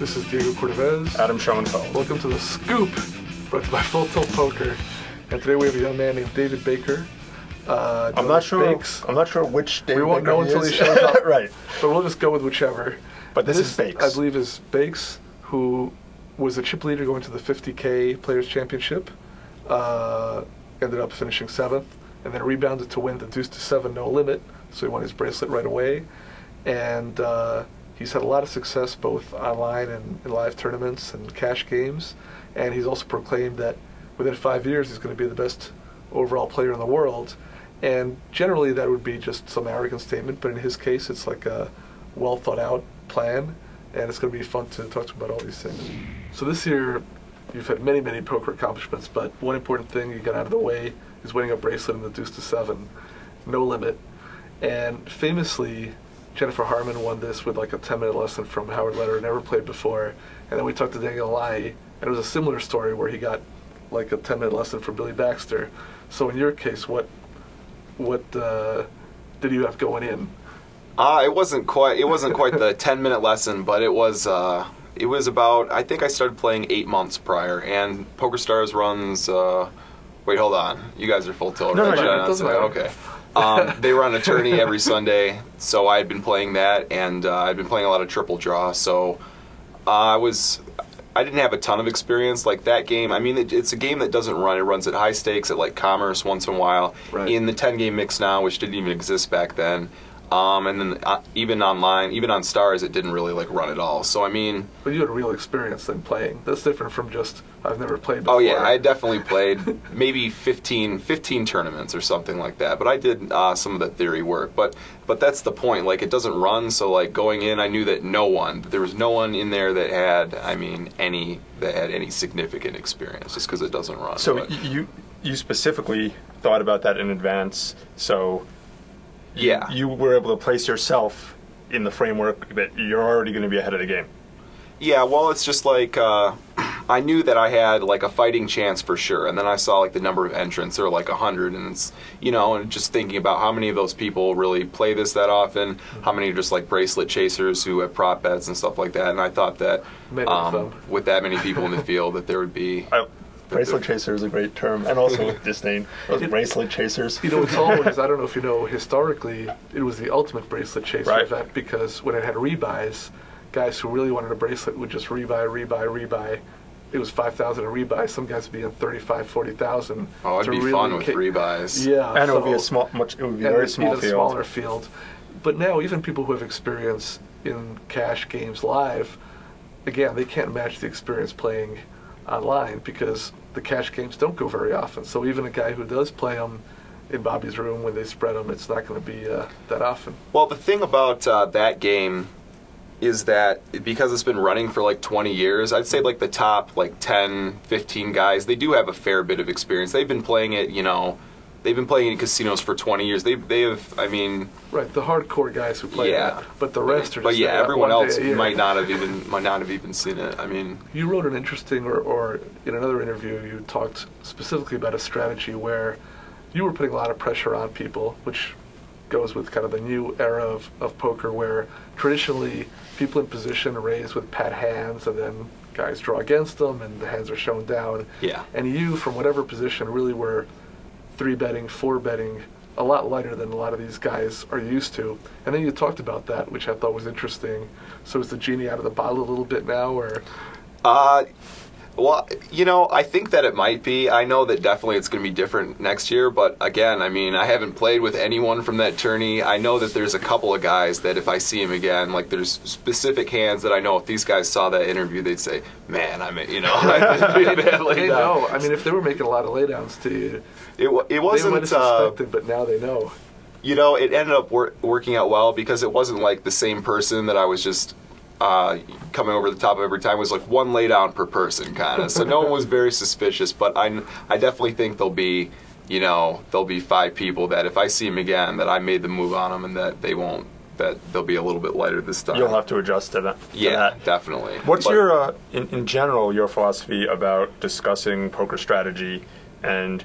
This is Diego Cordovez. Adam Schoenfeld. Welcome to The Scoop, brought to you by Full Tilt Poker. And today we have a young man named David Baker. I'm not sure. Bakes. I'm not sure which David We won't Baker know until he shows up. Right. But we'll just go with whichever. But this is Bakes. I believe, is Bakes, who was a chip leader going to the 50K Players Championship. Ended up finishing 7th, and then rebounded to win the Deuce to 7 no limit. So he won his bracelet right away. And he's had a lot of success both online and in live tournaments and cash games. And he's also proclaimed that within 5 years he's going to be the best overall player in the world. And generally that would be just some arrogant statement, but in his case it's like a well thought out plan, and it's going to be fun to talk to him about all these things. So this year you've had many, many poker accomplishments, but one important thing you got out of the way is winning a bracelet in the Deuce to 7, no limit. And famously, Jennifer Harmon won this with like a 10-minute lesson from Howard Leder, never played before. And then we talked to Daniel Lai, and it was a similar story where he got like a 10-minute lesson from Billy Baxter. So in your case, what did you have going in? It wasn't quite the 10-minute lesson, but it was about, I think I started playing 8 months prior, and PokerStars runs, wait, hold on. You guys are Full Tilt, right? No, it doesn't matter. Okay. They run a tourney every Sunday, so I had been playing that, and I'd been playing a lot of triple draw, so I didn't have a ton of experience like that game. I mean, it's a game that doesn't run. It runs at high stakes at like Commerce once in a while. Right. In the 10-game mix now, which didn't even exist back then. And then even online, even on Stars, it didn't really like run at all. So I mean, but you had real experience then playing. That's different from just I've never played before. Oh yeah, I definitely played maybe 15 tournaments or something like that. But I did some of the theory work. But that's the point. Like, it doesn't run. So like going in, I knew that there was no one in there that had any significant experience, just because it doesn't run. So but you specifically thought about that in advance. So. Yeah. You were able to place yourself in the framework that you're already going to be ahead of the game. Yeah, well, it's just like I knew that I had like a fighting chance for sure, and then I saw like the number of entrants, there were like 100, and it's, and just thinking about how many of those people really play this that often, how many are just like bracelet chasers who have prop bets and stuff like that, and I thought that with that many people in the field that there would be... Bracelet chaser is a great term, and also with disdain. Those bracelet chasers. It's always, I don't know if you know, historically, it was the ultimate bracelet chaser event, because when it had rebuys, guys who really wanted a bracelet would just rebuy. It was 5,000 a rebuy. Some guys would be in 35, 40,000. Oh, it'd be fun with rebuys. Yeah, and it would be a very small field. Smaller field. But now, even people who have experience in cash games live, again, they can't match the experience playing online, because the cash games don't go very often. So even a guy who does play them in Bobby's room when they spread them, it's not going to be that often. Well, the thing about that game is that because it's been running for like 20 years, I'd say like the top like 10, 15 guys, they do have a fair bit of experience. They've been playing it, they've been playing in casinos for 20 years. They have, I mean... Right, the hardcore guys who play that. But the rest are just... But yeah, everyone else might not have even seen it. I mean... You wrote an interesting, or in another interview, you talked specifically about a strategy where you were putting a lot of pressure on people, which goes with kind of the new era of poker, where traditionally people in position raise with pat hands, and then guys draw against them, and the hands are shown down. Yeah. And you, from whatever position, really were 3-betting, 4-betting, a lot lighter than a lot of these guys are used to. And then you talked about that, which I thought was interesting. So is the genie out of the bottle a little bit now, or? Well, I think that it might be. I know that definitely it's going to be different next year, but again, I mean, I haven't played with anyone from that tourney. I know that there's a couple of guys that if I see them again, like there's specific hands that I know if these guys saw that interview, they'd say, man, I know. I mean, if they were making a lot of laydowns to you, it wasn't... They might have suspected, but now they know. It ended up working out well, because it wasn't like the same person that I was just... coming over the top of every time. It was like one laydown per person, kind of. So no one was very suspicious, but I definitely think there'll be 5 people that if I see them again, that I made the move on them, and that they'll be a little bit lighter this time. You'll have to adjust to that. Yeah, definitely. What's your, in general, your philosophy about discussing poker strategy, and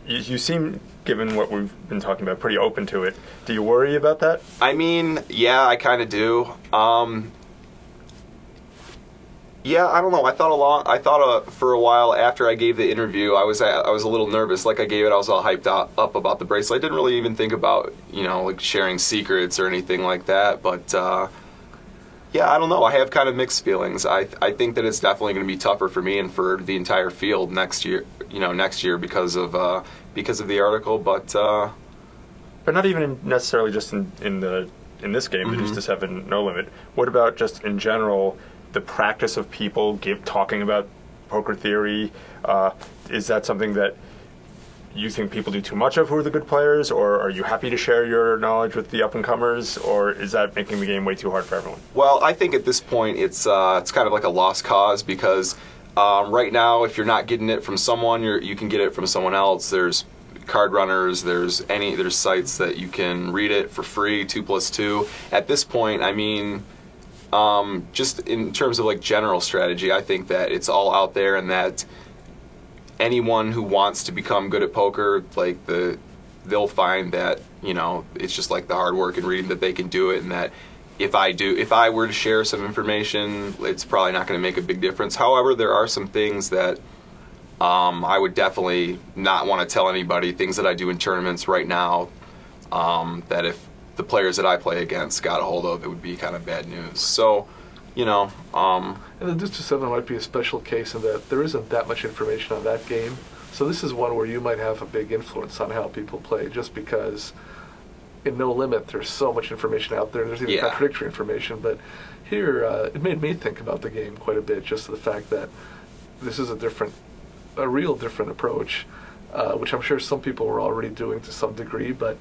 you seem, given what we've been talking about, pretty open to it. Do you worry about that? I mean, yeah, I kind of do. Yeah, I don't know. I thought for a while after I gave the interview, I was a little nervous. Like I gave it, I was all hyped up about the bracelet. I didn't really even think about like sharing secrets or anything like that. But yeah, I don't know. I have kind of mixed feelings. I think that it's definitely going to be tougher for me and for the entire field next year. Next year because of the article. But not even necessarily just in this game, the Deuce to 7 no limit. What about just in general? The practice of people talking about poker theory, is that something that you think people do too much of who are the good players, or are you happy to share your knowledge with the up-and-comers, or is that making the game way too hard for everyone? Well, I think at this point it's kind of like a lost cause because right now if you're not getting it from someone, you can get it from someone else. There's card runners, there's sites that you can read it for free, 2+2. At this point, I mean, just in terms of like general strategy, I think that it's all out there, and that anyone who wants to become good at poker, like they'll find that it's just like the hard work and reading that they can do it, and that if I were to share some information, it's probably not going to make a big difference. However, there are some things that I would definitely not want to tell anybody, things that I do in tournaments right now, that if the players that I play against got a hold of, it would be kind of bad news. So, And the Deuce to 7 might be a special case in that there isn't that much information on that game. So this is one where you might have a big influence on how people play, just because in No Limit there's so much information out there. There's even contradictory information. But here, it made me think about the game quite a bit, just the fact that this is a real different approach, which I'm sure some people were already doing to some degree, but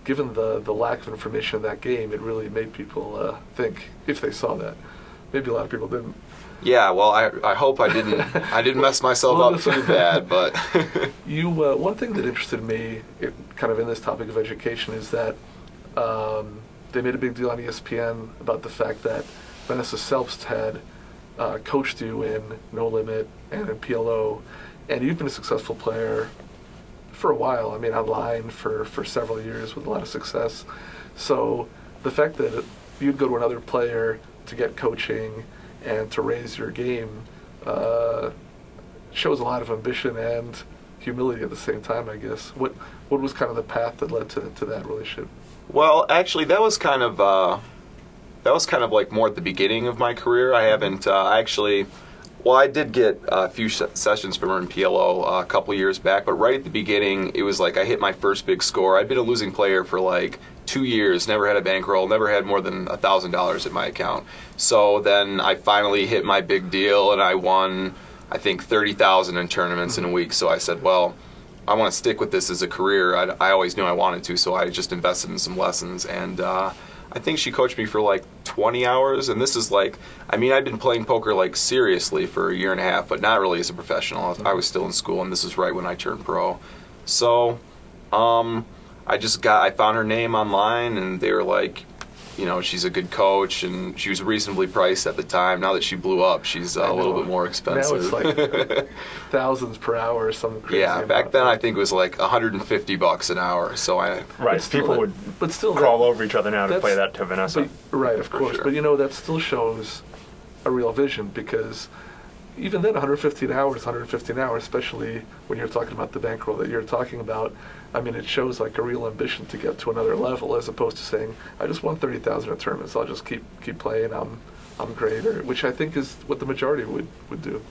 given the lack of information in that game, it really made people think, if they saw that. Maybe a lot of people didn't. Yeah, well, I hope I didn't mess myself up too bad, but one thing that interested me, kind of in this topic of education, is that they made a big deal on ESPN about the fact that Vanessa Selbst had coached you in No Limit and in PLO, and you've been a successful player for a while. I mean, online for several years with a lot of success. So the fact that you'd go to another player to get coaching and to raise your game shows a lot of ambition and humility at the same time, I guess. What was kind of the path that led to that relationship? Well, actually, that was kind of like more at the beginning of my career. I haven't well, I did get a few sessions from her in PLO a couple years back, but right at the beginning, it was like I hit my first big score. I'd been a losing player for like 2 years, never had a bankroll, never had more than $1,000 in my account. So then I finally hit my big deal, and I won, I think, $30,000 in tournaments in a week. So I said, well, I want to stick with this as a career. I always knew I wanted to, so I just invested in some lessons, and I think she coached me for like 20 hours, and this is like, I mean, I'd been playing poker like seriously for a year and a half, but not really as a professional. I was still in school, and this is right when I turned pro. So I found her name online, and they were like, she's a good coach, and she was reasonably priced at the time. Now that she blew up, she's a little bit more expensive. Now it's like thousands per hour or something crazy. Yeah, back then I think it was like $150 an hour. So people would crawl over each other now to play that to Vanessa. Right, of course. Sure. But that still shows a real vision, because even then, 115 hours, especially when you're talking about the bankroll that you're talking about, I mean, it shows like a real ambition to get to another level, as opposed to saying, I just won 30,000 in tournaments, I'll just keep playing, I'm great, which I think is what the majority would do.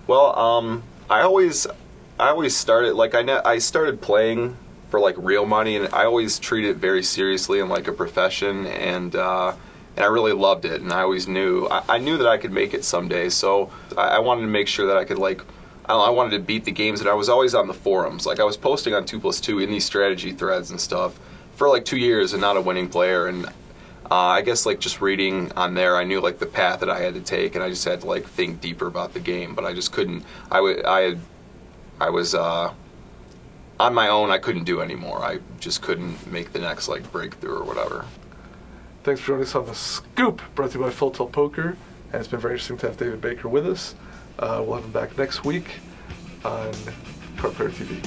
Well, I always started, like, I started playing for like real money, and I always treat it very seriously and like a profession, and I really loved it, and I always knew I knew that I could make it someday. So I wanted to make sure that I could, like, I wanted to beat the games, and I was always on the forums. Like, I was posting on 2+2 in these strategy threads and stuff for like 2 years, and not a winning player. And I guess like just reading on there, I knew like the path that I had to take, and I just had to like think deeper about the game. But I just couldn't. I was on my own. I couldn't do anymore. I just couldn't make the next like breakthrough or whatever. Thanks for joining us on The Scoop, brought to you by Full Tilt Poker, and it's been very interesting to have David Baker with us. We'll have him back next week on Card Player TV.